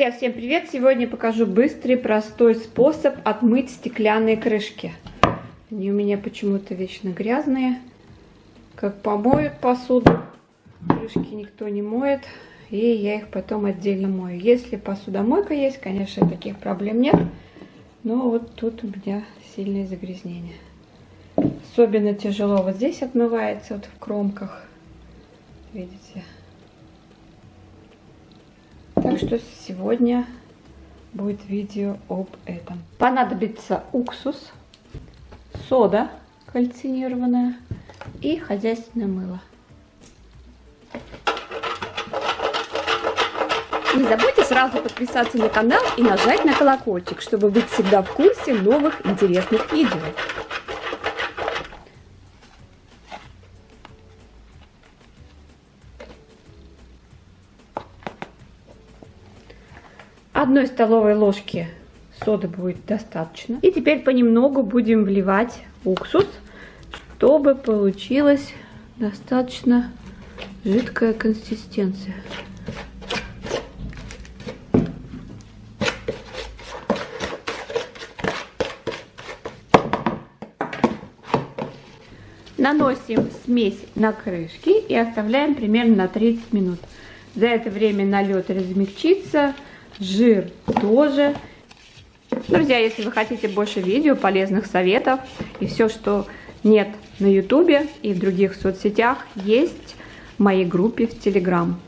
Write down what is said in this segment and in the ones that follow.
Друзья, всем привет! Сегодня покажу быстрый, простой способ отмыть стеклянные крышки. Они у меня почему-то вечно грязные. Как помоют посуду, крышки никто не моет, и я их потом отдельно мою. Если посудомойка есть, конечно, таких проблем нет, но вот тут у меня сильное загрязнение. Особенно тяжело вот здесь отмывается, вот в кромках. Видите? Так что сегодня будет видео об этом. Понадобится уксус, сода кальцинированная и хозяйственное мыло. Не забудьте сразу подписаться на канал и нажать на колокольчик, чтобы быть всегда в курсе новых интересных видео. Одной столовой ложки соды будет достаточно. И теперь понемногу будем вливать уксус, чтобы получилась достаточно жидкая консистенция. Наносим смесь на крышки и оставляем примерно на 30 минут. За это время налет размягчится, жир тоже. Друзья, если вы хотите больше видео, полезных советов и все, что нет на ютубе и в других соцсетях, есть в моей группе в Телеграм.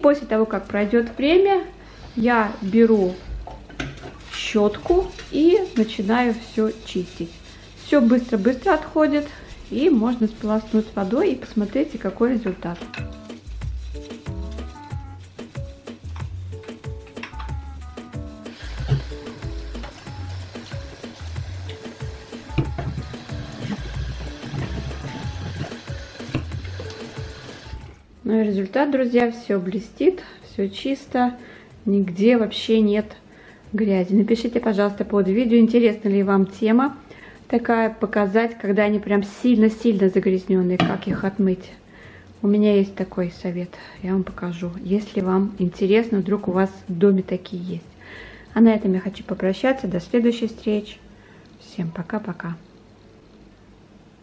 После того, как пройдет время, я беру щетку и начинаю все чистить. Все быстро-быстро отходит, и можно сполоснуть водой и посмотрите, какой результат. Ну и результат, друзья, все блестит, все чисто, нигде вообще нет грязи. Напишите, пожалуйста, под видео, интересна ли вам тема такая, показать, когда они прям сильно-сильно загрязненные, как их отмыть. У меня есть такой совет, я вам покажу, если вам интересно, вдруг у вас в доме такие есть. А на этом я хочу попрощаться, до следующей встречи. Всем пока-пока.